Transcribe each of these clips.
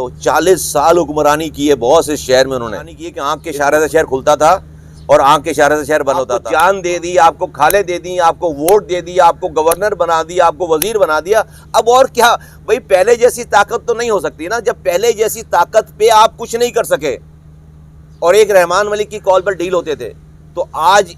تو 40 سال حکمرانی کی ہے بہت سے شہر میں انہوں نے کی کہ آنکھ کے اشارے سے شہر کھلتا تھا اور آنکھ کے اشارے سے شہر بند ہوتا تھا. جان دے دی, آپ کو کھالے دے دی, آپ کو ووٹ دے دی, آپ کو گورنر بنا دیا, آپ کو وزیر بنا دیا. اب اور کیا بھائی, پہلے جیسی طاقت تو نہیں ہو سکتی نا. جب پہلے جیسی طاقت پہ آپ کچھ نہیں کر سکے اور ایک رحمان ملک کی کال پر ڈیل ہوتے تھے, تو آج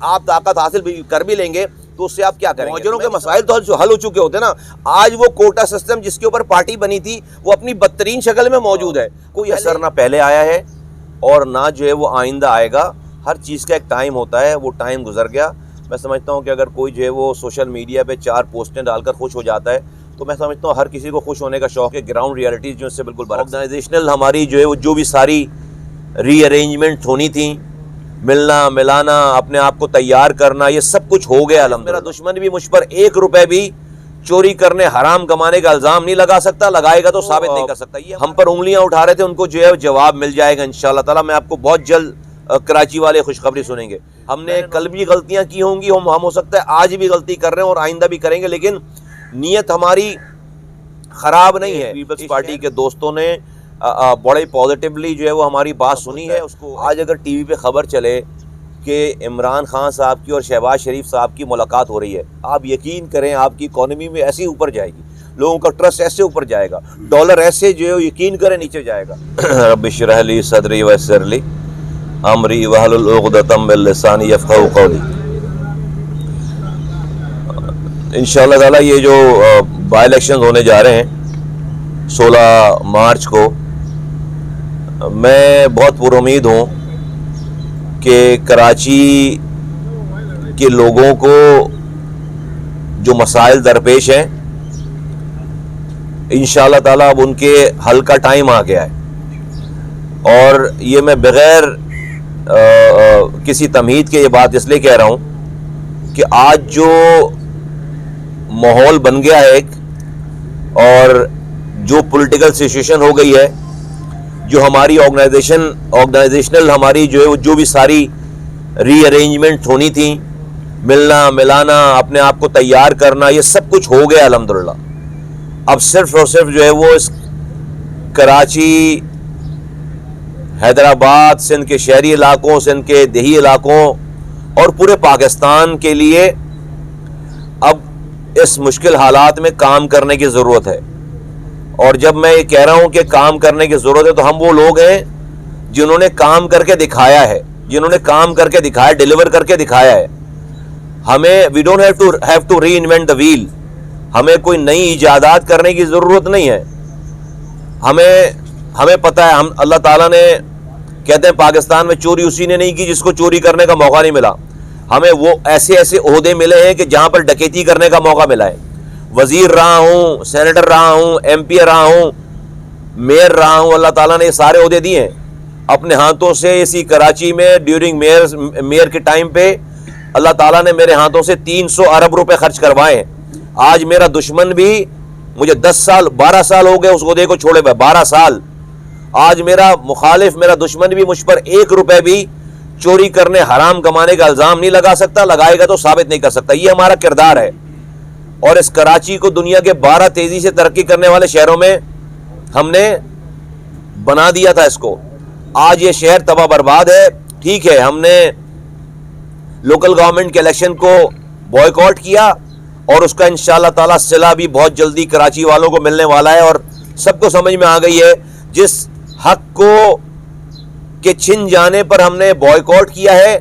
آپ طاقت حاصل بھی کر بھی لیں گے تو اس سے آپ کیا کریں گے؟ مہاجروں کے مسائل تو حل ہو چکے ہوتے نا. آج وہ کوٹا سسٹم جس کے اوپر پارٹی بنی تھی وہ اپنی بدترین شکل میں موجود ہے. کوئی اثر نہ پہلے آیا ہے اور نہ جو ہے وہ آئندہ آئے گا. ہر چیز کا ایک ٹائم ہوتا ہے, وہ ٹائم گزر گیا. میں سمجھتا ہوں کہ اگر کوئی جو ہے وہ سوشل میڈیا پہ 4 پوسٹیں ڈال کر خوش ہو جاتا ہے تو میں سمجھتا ہوں ہر کسی کو خوش ہونے کا شوق ہے. گراؤنڈ ریالٹیز جو اس سے بالکل برعکس. آرگنائزیشنل ہماری جو ہے وہ جو بھی ساری ری ارینجمنٹ ہونی تھیں, ملنا ملانا, اپنے آپ کو تیار کرنا, یہ سب کچھ ہو گیا الحمدللہ. میرا دشمن بھی مجھ پر 1 روپے بھی چوری کرنے, حرام کمانے کا الزام نہیں لگا سکتا. لگائے گا تو ثابت نہیں کر سکتا. یہ ہم پر انگلیاں اٹھا رہے تھے, ان کو جو ہے جواب مل جائے گا انشاءاللہ تعالی. میں آپ کو بہت جلد کراچی والے خوشخبری سنیں گے. ہم نے کل بھی غلطیاں کی ہوں گی, ہم ہو سکتا ہے آج بھی غلطی کر رہے ہیں اور آئندہ بھی کریں گے, لیکن نیت ہماری خراب نہیں ہے. پیپلز پارٹی کے دوستوں نے بڑے پازیٹیولی جو ہے وہ ہماری بات سنی ہے. اس کو آج اگر ٹی وی پہ خبر چلے کہ عمران خان صاحب کی اور شہباز شریف صاحب کی ملاقات ہو رہی ہے, آپ یقین کریں آپ کی اکانومی میں ایسے اوپر جائے گی, لوگوں کا ٹرسٹ ایسے اوپر جائے گا, ڈالر ایسے جو ہے یقین کریں نیچے جائے گا. رب اشرح لی صدری ویسر لی امری واحلل عقدۃ من لسانی یفقہوا قولی. انشاءاللہ تعالی یہ جو بائی الیکشن ہونے جا رہے ہیں 16 مارچ کو, میں بہت پر امید ہوں کہ کراچی کے لوگوں کو جو مسائل درپیش ہیں انشاءاللہ تعالی اب ان کے حل کا ٹائم آ گیا ہے. اور یہ میں بغیر کسی تمہید کے یہ بات اس لیے کہہ رہا ہوں کہ آج جو ماحول بن گیا ہے ایک, اور جو پولیٹیکل سچویشن ہو گئی ہے, جو ہماری آرگنائزیشنل ہماری جو ہے جو بھی ساری ری ارینجمنٹ ہونی تھیں, ملنا ملانا, اپنے آپ کو تیار کرنا, یہ سب کچھ ہو گیا الحمدللہ. اب صرف اور صرف جو ہے وہ اس کراچی, حیدرآباد, سندھ کے شہری علاقوں, سندھ کے دیہی علاقوں اور پورے پاکستان کے لیے اب اس مشکل حالات میں کام کرنے کی ضرورت ہے. اور جب میں یہ کہہ رہا ہوں کہ کام کرنے کی ضرورت ہے تو ہم وہ لوگ ہیں جنہوں نے کام کر کے دکھایا ہے, ڈیلیور کر کے دکھایا ہے. ہمیں we don't have to reinvent the wheel. ہمیں کوئی نئی ایجادات کرنے کی ضرورت نہیں ہے. ہمیں پتہ ہے, ہم اللہ تعالیٰ نے کہتے ہیں پاکستان میں چوری اسی نے نہیں کی جس کو چوری کرنے کا موقع نہیں ملا. ہمیں وہ ایسے عہدے ملے ہیں کہ جہاں پر ڈکیتی کرنے کا موقع ملا ہے. وزیر رہا ہوں, سینیٹر رہا ہوں, ایم پی رہا ہوں, میئر رہا ہوں. اللہ تعالیٰ نے یہ سارے عہدے دیے ہیں. اپنے ہاتھوں سے اسی کراچی میں ڈیورنگ میئر کے ٹائم پہ اللہ تعالیٰ نے میرے ہاتھوں سے 300 ارب روپے خرچ کروائے ہیں. آج میرا دشمن بھی, مجھے 12 سال ہو گئے اس عہدے کو چھوڑے ہوئے, 12 سال. آج میرا مخالف, میرا دشمن بھی مجھ پر 1 روپے بھی چوری کرنے, حرام کمانے کا الزام نہیں لگا سکتا. لگائے گا تو ثابت نہیں کر سکتا. یہ ہمارا کردار ہے. اور اس کراچی کو دنیا کے 12 تیزی سے ترقی کرنے والے شہروں میں ہم نے بنا دیا تھا اس کو. آج یہ شہر تباہ برباد ہے. ٹھیک ہے, ہم نے لوکل گورنمنٹ کے الیکشن کو بوائیکاٹ کیا اور اس کا انشاءاللہ تعالی صلہ بھی بہت جلدی کراچی والوں کو ملنے والا ہے. اور سب کو سمجھ میں آ گئی ہے جس حق کو کے چھن جانے پر ہم نے بوائیکاٹ کیا ہے,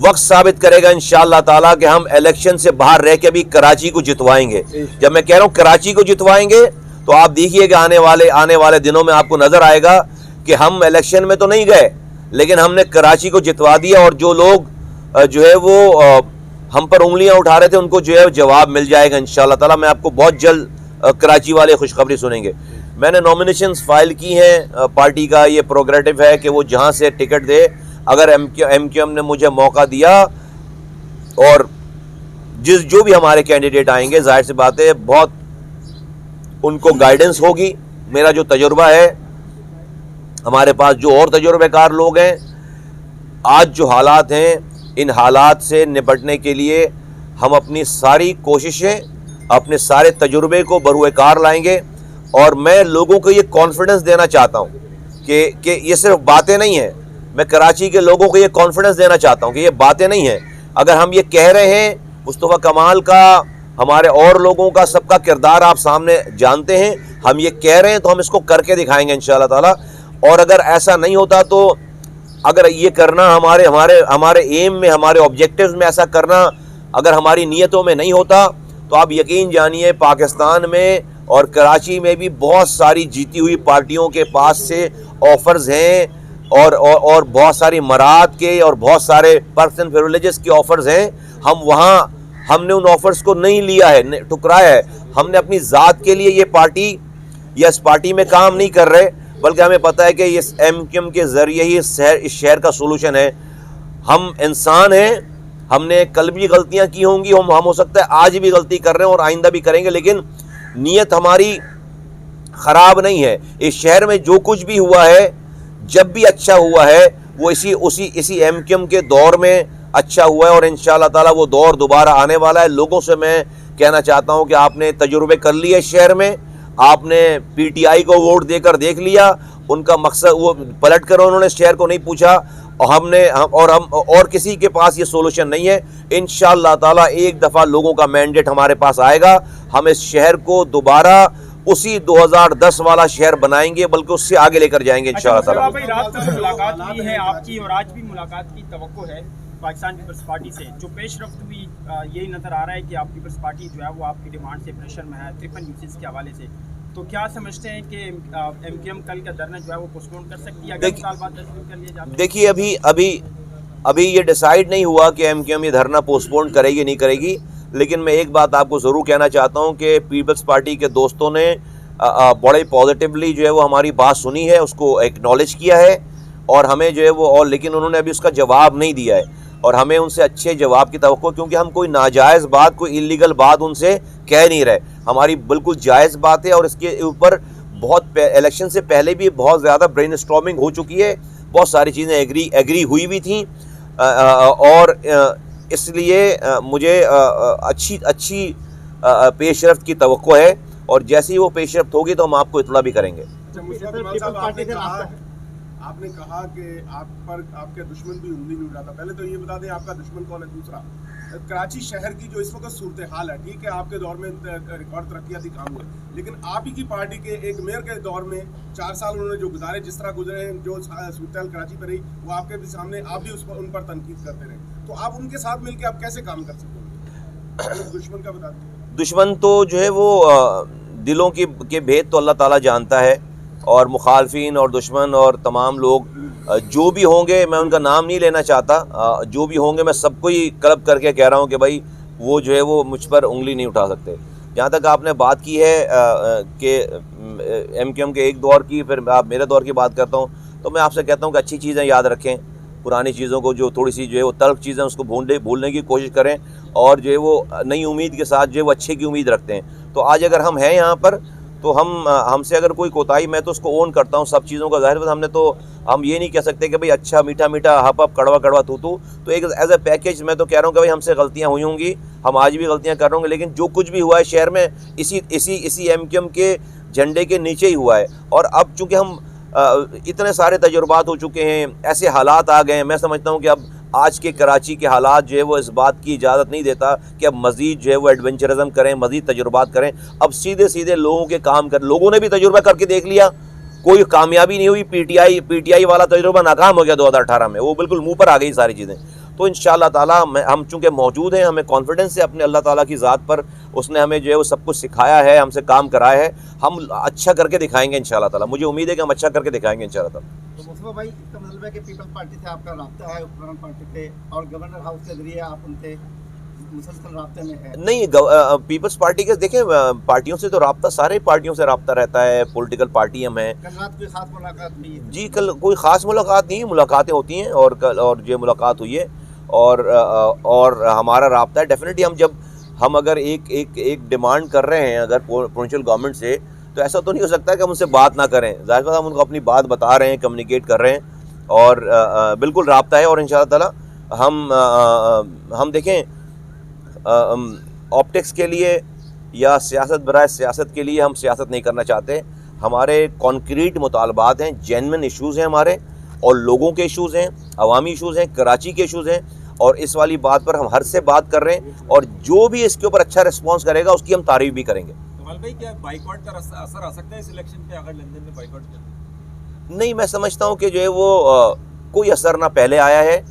وقت ثابت کرے گا انشاءاللہ تعالیٰ کہ ہم الیکشن سے باہر رہ کے بھی کراچی کو جتوائیں گے. جب میں کہہ رہا ہوں کراچی کو جتوائیں گے تو آپ دیکھیے کہ آنے والے دنوں میں آپ کو نظر آئے گا کہ ہم الیکشن میں تو نہیں گئے لیکن ہم نے کراچی کو جتوا دیا. اور جو لوگ جو ہے وہ ہم پر انگلیاں اٹھا رہے تھے ان کو جو ہے جواب مل جائے گا انشاءاللہ تعالیٰ. میں آپ کو بہت جلد کراچی والے خوشخبری سنیں گے. میں نے نامینیشنز فائل کی ہیں. پارٹی کا یہ پروگریٹو ہے کہ وہ جہاں سے ٹکٹ دے. اگر ایم کیو ایم نے مجھے موقع دیا اور جو بھی ہمارے کینڈیڈیٹ آئیں گے, ظاہر سی بات ہے بہت ان کو گائیڈنس ہوگی. میرا جو تجربہ ہے, ہمارے پاس جو اور تجربے کار لوگ ہیں, آج جو حالات ہیں ان حالات سے نپٹنے کے لیے ہم اپنی ساری کوششیں, اپنے سارے تجربے کو بروئے کار لائیں گے. اور میں لوگوں کو یہ کانفیڈنس دینا چاہتا ہوں کہ یہ صرف باتیں نہیں ہیں. میں کراچی کے لوگوں کو یہ کانفیڈنس دینا چاہتا ہوں کہ یہ باتیں نہیں ہیں. اگر ہم یہ کہہ رہے ہیں, مصطفیٰ کمال کا, ہمارے اور لوگوں کا, سب کا کردار آپ سامنے جانتے ہیں, ہم یہ کہہ رہے ہیں تو ہم اس کو کر کے دکھائیں گے انشاءاللہ تعالی. اور اگر ایسا نہیں ہوتا تو اگر یہ کرنا ہمارے ایم میں, ہمارے آبجیکٹیوز میں ایسا کرنا اگر ہماری نیتوں میں نہیں ہوتا تو آپ یقین جانیے پاکستان میں اور کراچی میں بھی بہت ساری جیتی ہوئی پارٹیوں کے پاس سے آفرز ہیں اور بہت ساری مراد کے اور بہت سارے پرکس اینڈ پریویلیجز کے آفرز ہیں. ہم نے ان آفرز کو نہیں لیا ہے, ٹکرایا ہے. ہم نے اپنی ذات کے لیے یہ پارٹی یا اس پارٹی میں کام نہیں کر رہے, بلکہ ہمیں پتہ ہے کہ اس ایم کیو ایم کے ذریعے ہی اس شہر کا سولوشن ہے. ہم انسان ہیں, ہم نے کل بھی غلطیاں کی ہوں گی, ہم ہو سکتا ہے آج بھی غلطی کر رہے ہیں اور آئندہ بھی کریں گے, لیکن نیت ہماری خراب نہیں ہے. اس شہر میں جو کچھ بھی ہوا ہے, جب بھی اچھا ہوا ہے, وہ اسی ایم کیو ایم کے دور میں اچھا ہوا ہے, اور انشاءاللہ تعالی وہ دور دوبارہ آنے والا ہے. لوگوں سے میں کہنا چاہتا ہوں کہ آپ نے تجربے کر لیے اس شہر میں, آپ نے پی ٹی آئی کو ووٹ دے کر دیکھ لیا, ان کا مقصد وہ پلٹ کر انہوں نے اس شہر کو نہیں پوچھا, اور ہم کسی کے پاس یہ سولوشن نہیں ہے. انشاءاللہ تعالی ایک دفعہ لوگوں کا مینڈیٹ ہمارے پاس آئے گا, ہم اس شہر کو دوبارہ اسی 2010 والا شہر بنائیں گے, بلکہ اس سے آگے لے کر جائیں گے انشاءاللہ تعالی. رات کو ملاقات ہوئی ہے آپ کی, اور آج بھی ملاقات کی توقع ہے پاکستان پیپلز پارٹی سے. جو پیش رفت ہوئی یہی نظر آ رہا ہے کہ آپ پیپلز پارٹی جو ہے وہ آپ کی ڈیمانڈ سے پریشر میں ہے 53 یوسز کے حوالے سے. تو کیا سمجھتے ہیں کہ ایم کیو ایم کل کا دھرنا جو ہے وہ پوسٹ پون کر سکتی ہے اگر سال بعد تشکیل کر لیا جاتا ہے؟ دیکھیے ابھی یہ ڈیسائیڈ نہیں ہوا کہ ایم کیو ایم یہ دھرنا پوسٹ پون کرے گی نہیں کرے گی, لیکن میں ایک بات آپ کو ضرور کہنا چاہتا ہوں کہ پیپلز پارٹی کے دوستوں نے بڑے پازیٹیولی جو ہے وہ ہماری بات سنی ہے, اس کو ایکنالج کیا ہے, اور ہمیں جو ہے وہ لیکن انہوں نے ابھی اس کا جواب نہیں دیا ہے, اور ہمیں ان سے اچھے جواب کی توقع, کیونکہ ہم کوئی ناجائز بات, کوئی انلیگل بات ان سے کہہ نہیں رہے. ہماری بالکل جائز بات ہے, اور اس کے اوپر بہت الیکشن سے پہلے بھی بہت زیادہ برین اسٹارمنگ ہو چکی ہے, بہت ساری چیزیں ایگری ہوئی بھی تھیں, اور اس لیے مجھے اچھی پیش رفت کی توقع ہے, اور جیسے ہی وہ پیش رفت ہوگی تو ہم آپ کو اطلاع بھی کریں گے. آپ نے کہا کہ آپ کے دشمن بھی انگلی نہیں اٹھاتا. پہلے تو یہ بتا دیں آپ کا دشمن کون ہے. دوسرا, کراچی شہر کی جو اس وقت صورتحال ہے, ٹھیک ہے آپ کے دور میں ریکارڈ ترقیاتی کام ہوئے, لیکن آپ ہی کی پارٹی کے ایک میئر کے دور میں 4 سال انہوں نے جو گزارے, جس طرح گزرے ہیں, جو صورتحال کراچی پر رہی, وہ آپ کے بھی سامنے, آپ بھی ان پر تنقید کرتے رہے. تو آپ ان کے ساتھ مل کے آپ کیسے کام کر سکتے ہیں؟ دشمن کا بتا دیں. دشمن تو جو ہے وہ دلوں کے بھید تو اللہ تعالیٰ جانتا ہے, اور مخالفین اور دشمن اور تمام لوگ جو بھی ہوں گے, میں ان کا نام نہیں لینا چاہتا, جو بھی ہوں گے میں سب کو ہی کلب کر کے کہہ رہا ہوں کہ بھائی وہ جو ہے وہ مجھ پر انگلی نہیں اٹھا سکتے. جہاں تک آپ نے بات کی ہے کہ ایم کیو ایم کے ایک دور کی, پھر آپ میرے دور کی بات کرتا ہوں, تو میں آپ سے کہتا ہوں کہ اچھی چیزیں یاد رکھیں, پرانی چیزوں کو جو تھوڑی سی جو ہے وہ تلخ چیزیں اس کو بھولنے کی کوشش کریں, اور جو ہے وہ نئی امید کے ساتھ جو ہے وہ اچھے کی امید رکھتے ہیں. تو آج اگر ہم ہیں یہاں پر تو ہم سے اگر کوئی کوتاہی, میں تو اس کو اون کرتا ہوں سب چیزوں کا, ظاہر ہم یہ نہیں کہہ سکتے کہ بھئی اچھا میٹھا میٹھا ہپ کڑوا تو ایک ایز اے پیکیج میں تو کہہ رہا ہوں کہ بھئی ہم سے غلطیاں ہوئی ہوں گی, ہم آج بھی غلطیاں کر رہے ہوں گے, لیکن جو کچھ بھی ہوا ہے شہر میں اسی ایم کیو ایم کے جھنڈے کے نیچے ہی ہوا ہے. اور اب چونکہ ہم اتنے سارے تجربات ہو چکے ہیں, ایسے حالات آ گئے ہیں, میں سمجھتا ہوں کہ اب آج کے کراچی کے حالات جو ہے وہ اس بات کی اجازت نہیں دیتا کہ اب مزید جو ہے وہ ایڈونچرزم کریں, مزید تجربات کریں. اب سیدھے لوگوں کے کام لوگوں نے بھی تجربہ کر کے دیکھ لیا, کوئی کامیابی نہیں ہوئی. پی ٹی آئی والا تجربہ ناکام ہو گیا 2018 میں, وہ بالکل منہ پر آ گئی ساری چیزیں. تو انشاءاللہ تعالیٰ ہم چونکہ موجود ہیں, ہمیں کانفیڈنس ہے اپنے اللہ تعالیٰ کی ذات پر, اس نے ہمیں جو ہے وہ سب کچھ سکھایا ہے, ہم سے کام کرایا ہے, ہم اچھا کر کے دکھائیں گے انشاءاللہ تعالیٰ. مجھے امید ہے کہ ہم اچھا کر کے دکھائیں گے انشاءاللہ تعالیٰ. تو مصطفیٰ بھائی, اس کا مطلب ہے کہ پیپلز پارٹی سے آپ کا رابطہ ہے, حکمران پارٹی سے, اور گورنر ہاؤس کے ذریعے آپ ان سے مسلسل رابطے میں ہے؟ نہیں, پیپلز پارٹی کے دیکھیں پارٹیوں سے تو رابطہ, سارے پارٹیوں سے رابطہ رہتا ہے, پولیٹیکل پارٹی ہم ہیں. کل رات کوئی خاص ملاقات ہوئی؟ جی کل کوئی خاص ملاقات نہیں, ملاقاتیں ہوتی ہیں, اور یہ ملاقات ہوئی ہے, اور ہمارا رابطہ ہے ڈیفینیٹلی. ہم اگر ایک ڈیمانڈ کر رہے ہیں اگر پروونشل گورنمنٹ سے, تو ایسا تو نہیں ہو سکتا کہ ہم ان سے بات نہ کریں. ظاہر بات ہم ان کو اپنی بات بتا رہے ہیں, کمیونیکیٹ کر رہے ہیں, اور بالکل رابطہ ہے. اور انشاءاللہ تعالیٰ ہم دیکھیں آپٹکس کے لیے یا سیاست برائے سیاست کے لیے ہم سیاست نہیں کرنا چاہتے. ہمارے کانکریٹ مطالبات ہیں, جینوئن ایشوز ہیں ہمارے, اور لوگوں کے ایشوز ہیں, عوامی ایشوز ہیں, کراچی کے ایشوز ہیں, اور اس والی بات پر ہم ہر سے بات کر رہے ہیں, اور جو بھی اس کے اوپر اچھا رسپانس کرے گا اس کی ہم تعریف بھی کریں گے. کمال بھائی, کیا بائیکاٹ کا اثر آ سکتا ہے اس الیکشن پہ اگر لندن میں بائیکاٹ کرتے؟ نہیں, میں سمجھتا ہوں کہ جو ہے وہ کوئی اثر نہ پہلے آیا ہے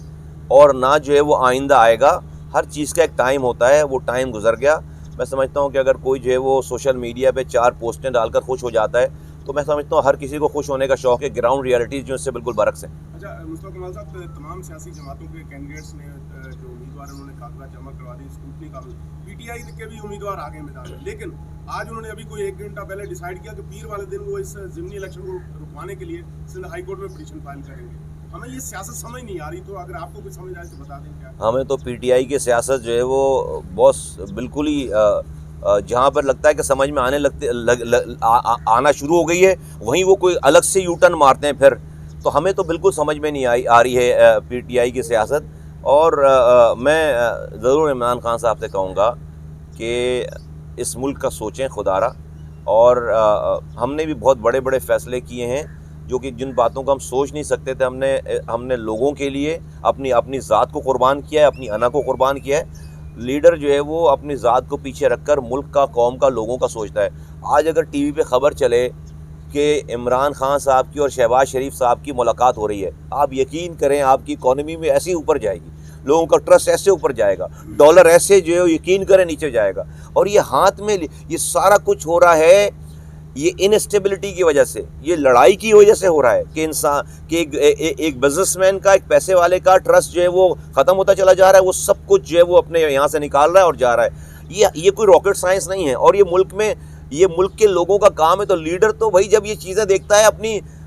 اور نہ جو ہے وہ آئندہ آئے گا. ہر چیز کا ایک ٹائم ہوتا ہے, وہ ٹائم گزر گیا. میں سمجھتا ہوں کہ اگر کوئی جو ہے وہ سوشل میڈیا پہ 4 پوسٹیں ڈال کر خوش ہو جاتا ہے تو میں سمجھتا ہوں ہر کسی کو خوش ہونے کا شوق ہے. گراؤنڈ ریئلٹیز جو اس سے بالکل برعکس ہیں. اچھا مصطفیٰ کمال صاحب, تمام سیاسی جماعتوں کے کینڈیڈیٹس نے جو امیدوار انہوں نے کاغذات جمع کروا دی, اسکروٹنی کا پی ٹی آئی کے بھی امیدوار آگے میدان میں, لیکن آج انہوں نے ابھی کوئی 1 گھنٹہ پہلے ڈیسائیڈ کیا کہ پیر والے دن وہ اس ضمنی الیکشن کو رکوانے کے لیے سندھ ہائی کورٹ میں پٹیشن فائل کریں گے. ہمیں یہ سیاست سمجھ نہیں آ رہی, تو اگر آپ کو کوئی سمجھ آئے تو بتا دیں کیا. ہمیں تو پی ٹی آئی کی سیاست جو ہے وہ بہت بالکل ہی جہاں پر لگتا ہے کہ سمجھ میں آنا شروع ہو گئی ہے, وہیں وہ کوئی الگ سے یو ٹرن مارتے ہیں پھر. تو ہمیں تو بالکل سمجھ میں نہیں آ رہی ہے پی ٹی آئی کی سیاست. اور میں ضرور عمران خان صاحب سے کہوں گا کہ اس ملک کا سوچیں خدارا. اور ہم نے بھی بہت بڑے بڑے فیصلے کیے ہیں جو کہ جن باتوں کو ہم سوچ نہیں سکتے تھے, ہم نے لوگوں کے لیے اپنی ذات کو قربان کیا ہے, اپنی انا کو قربان کیا ہے. لیڈر جو ہے وہ اپنی ذات کو پیچھے رکھ کر ملک کا, قوم کا, لوگوں کا سوچتا ہے. آج اگر ٹی وی پہ خبر چلے کہ عمران خان صاحب کی اور شہباز شریف صاحب کی ملاقات ہو رہی ہے, آپ یقین کریں آپ کی اکانومی میں ایسے اوپر جائے گی, لوگوں کا ٹرسٹ ایسے اوپر جائے گا, ڈالر ایسے جو ہے یقین کریں نیچے جائے گا. اور یہ ہاتھ میں یہ سارا کچھ ہو رہا ہے یہ انسٹیبلٹی کی وجہ سے, یہ لڑائی کی وجہ سے ہو رہا ہے کہ انسان کہ ایک بزنس مین کا, ایک پیسے والے کا ٹرسٹ جو ہے وہ ختم ہوتا چلا جا رہا ہے. وہ سب کچھ جو ہے وہ اپنے یہاں سے نکال رہا ہے اور جا رہا ہے. یہ کوئی راکٹ سائنس نہیں ہے, اور یہ ملک کے لوگوں کا کام ہے. تو لیڈر تو بھائی جب یہ چیزیں دیکھتا ہے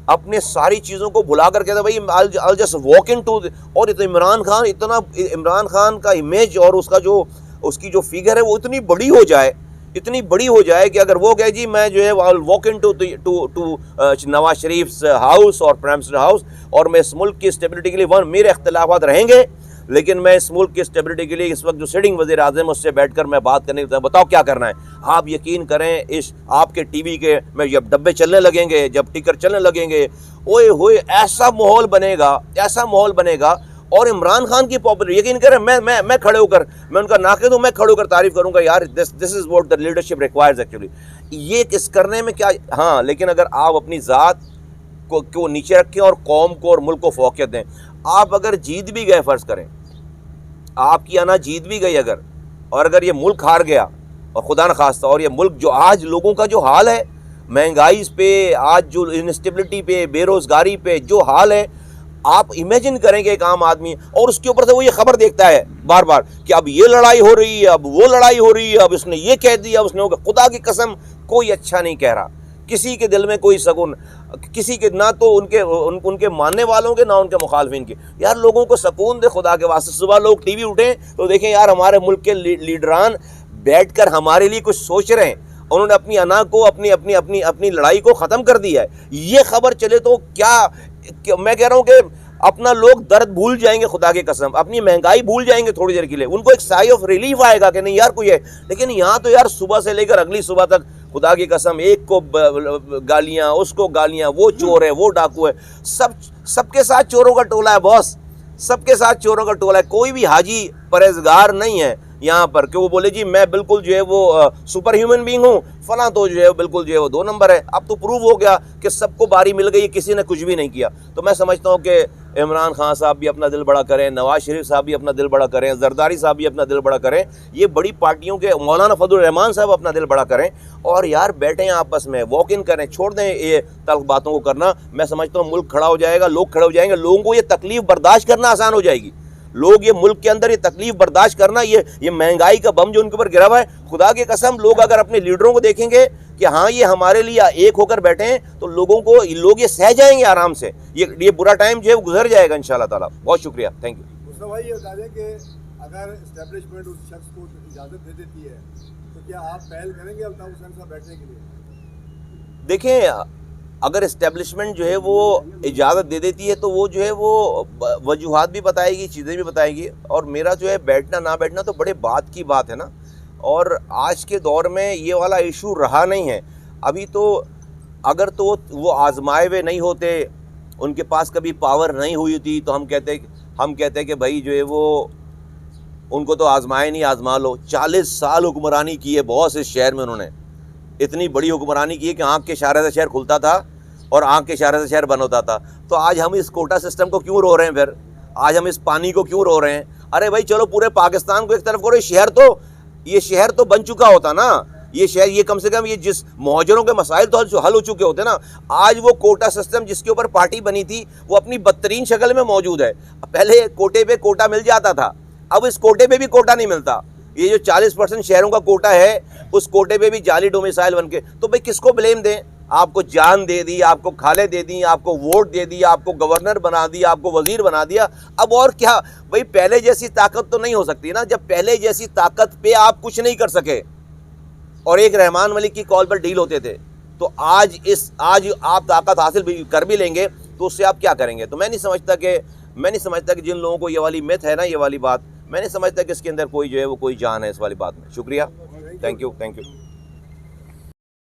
اپنے ساری چیزوں کو بھلا کر کہتا ہے بھائی I'll just walk into. اور عمران خان کا امیج اور اس کی جو فگر ہے وہ اتنی بڑی ہو جائے کہ اگر وہ کہے جی میں جو ہے I'll walk into Nawaz Sharif house اور پرائم منسٹر ہاؤس, اور میں اس ملک کی اسٹیبلٹی کے لیے میرے اختلافات رہیں گے لیکن میں اس ملک کی اسٹیبلٹی کے لیے اس وقت جو سٹنگ وزیر اعظم اس سے بیٹھ کر میں بات کرنے کے بتاؤ کیا کرنا ہے. آپ یقین کریں آپ کے ٹی وی کے میں جب ڈبے چلنے لگیں گے, جب ٹکر چلنے لگیں گے, اوئے ہوئے ایسا ماحول بنے گا. اور عمران خان کی پاپولر یقین کریں میں کھڑے ہو کر, میں ان کا ناقد ہوں, میں کھڑے ہو کر تعریف کروں گا یار this is what the leadership requires actually. یہ کس کرنے میں کیا ہاں, لیکن اگر آپ اپنی ذات کو نیچے رکھیں اور قوم کو اور ملک کو فوقیت دیں. آپ اگر جیت بھی گئے, فرض کریں آپ کی انا جیت بھی گئی اور اگر یہ ملک ہار گیا اور خدا نخواستہ, اور یہ ملک جو آج لوگوں کا جو حال ہے, مہنگائی پہ, آج جو انسٹیبلٹی پہ, بے روزگاری پہ جو حال ہے, آپ امیجن کریں کہ ایک عام آدمی اور اس کے اوپر سے وہ یہ خبر دیکھتا ہے بار بار کہ اب یہ لڑائی ہو رہی ہے, اب وہ لڑائی ہو رہی ہے, اب اس نے یہ کہہ دیا, اس نے خدا کی قسم کوئی اچھا نہیں کہہ رہا. کسی کے دل میں کوئی سکون, کسی کے نہ تو ان کے ماننے والوں کے نہ ان کے مخالفین کے. یار لوگوں کو سکون دے خدا کے واسطے. صبح لوگ ٹی وی اٹھیں تو دیکھیں یار ہمارے ملک کے لیڈران بیٹھ کر ہمارے لیے کچھ سوچ رہے ہیں, انہوں نے اپنی انا کو اپنی لڑائی کو ختم کر دیا ہے. یہ خبر چلے تو کیا میں کہہ رہا ہوں کہ اپنا لوگ درد بھول جائیں گے, خدا کی قسم اپنی مہنگائی بھول جائیں گے تھوڑی دیر کے لیے. ان کو ایک سائی آف ریلیف آئے گا کہ نہیں یار کوئی ہے. لیکن یہاں تو یار صبح سے لے کر اگلی صبح تک خدا کی قسم ایک کو گالیاں, اس کو گالیاں, وہ چور ہے, وہ ڈاکو ہے. سب کے ساتھ چوروں کا ٹولہ ہے باس, سب کے ساتھ چوروں کا ٹولہ ہے. کوئی بھی حاجی پرہیزگار نہیں ہے یہاں پر کہ وہ بولے جی میں بالکل جو ہے وہ سپر ہیومن بینگ ہوں, فلاں تو جو ہے بالکل جو ہے وہ 2 نمبر ہے. اب تو پروو ہو گیا کہ سب کو باری مل گئی, کسی نے کچھ بھی نہیں کیا. تو میں سمجھتا ہوں کہ عمران خان صاحب بھی اپنا دل بڑا کریں, نواز شریف صاحب بھی اپنا دل بڑا کریں, زرداری صاحب بھی اپنا دل بڑا کریں, یہ بڑی پارٹیوں کے مولانا فضل الرحمان صاحب اپنا دل بڑا کریں, اور یار بیٹھیں آپس میں, واک ان کریں, چھوڑ دیں یہ تلخ باتوں کو کرنا. میں سمجھتا ہوں ملک کھڑا ہو جائے گا, لوگ کھڑے ہو جائیں گے, لوگوں کو یہ تکلیف برداشت کرنا آسان ہو جائے گی. لوگ یہ ملک کے اندر یہ تکلیف برداشت کرنا, یہ مہنگائی کا بم جو ان کے اوپر گرا ہوا ہے, خدا کی قسم لوگ اگر اپنے لیڈروں کو دیکھیں گے کہ ہاں یہ ہمارے لیے ایک ہو کر بیٹھے ہیں تو لوگ یہ سہ جائیں گے آرام سے. یہ برا ٹائم جو ہے گزر جائے گا انشاءاللہ تعالیٰ. بہت شکریہ, تھینک یو. مصطفیٰ بھائی یہ بتا دیں کہ اگر اسٹیبلشمنٹ اس شخص کو اجازت دے دیتی ہے تو کیا آپ پہل کریں گے الطاف حسین صاحب بیٹھنے کے لیے؟ دیکھیں اگر اسٹیبلشمنٹ جو ہے وہ اجازت دے دیتی ہے تو وہ جو ہے وہ وجوہات بھی بتائے گی, چیزیں بھی بتائے گی. اور میرا جو ہے بیٹھنا نہ بیٹھنا تو بڑے بات کی بات ہے نا. اور آج کے دور میں یہ والا ایشو رہا نہیں ہے. ابھی تو اگر تو وہ آزمائے ہوئے نہیں ہوتے, ان کے پاس کبھی پاور نہیں ہوئی تھی, تو ہم کہتے کہ بھائی جو ہے وہ ان کو تو آزمائے نہیں, آزما لو. 40 سال حکمرانی کی ہے بہت سے شہر میں, انہوں نے اتنی بڑی حکمرانی کی ہے کہ آنکھ کے اشارے سے شہر کھلتا تھا اور آنکھ کے اشارے سے شہر بند ہوتا تھا. تو آج ہم اس کوٹا سسٹم کو کیوں رو رہے ہیں, پھر آج ہم اس پانی کو کیوں رو رہے ہیں؟ ارے بھائی چلو پورے پاکستان کو ایک طرف کرو, یہ شہر تو بن چکا ہوتا نا, یہ شہر, یہ کم سے کم یہ جس مہاجروں کے مسائل تو حل ہو چکے ہوتے نا. آج وہ کوٹا سسٹم جس کے اوپر پارٹی بنی تھی وہ اپنی بدترین شکل میں موجود ہے. پہلے کوٹے پہ کوٹا مل جاتا تھا, اب اس کوٹے پہ بھی کوٹا نہیں ملتا. یہ جو 40% شہروں کا کوٹا ہے اس کوٹے پہ بھی جعلی ڈومیسائل بن کے, تو بھائی کس کو بلیم دیں؟ آپ کو جان دے دی, آپ کو کھالیں دے دی, آپ کو ووٹ دے دی, آپ کو گورنر بنا دیا, آپ کو وزیر بنا دیا, اب اور کیا؟ بھائی پہلے جیسی طاقت تو نہیں ہو سکتی نا. جب پہلے جیسی طاقت پہ آپ کچھ نہیں کر سکے اور ایک رحمان ملک کی کال پر ڈیل ہوتے تھے, تو آج آپ طاقت حاصل بھی کر بھی لیں گے تو اس سے آپ کیا کریں گے؟ تو میں نہیں سمجھتا کہ جن لوگوں کو یہ والی میتھ ہے نا, یہ والی بات, میں نہیں سمجھتا کہ اس کے اندر کوئی جو ہے وہ کوئی جان ہے اس والی بات میں. شکریہ, تھینک یو.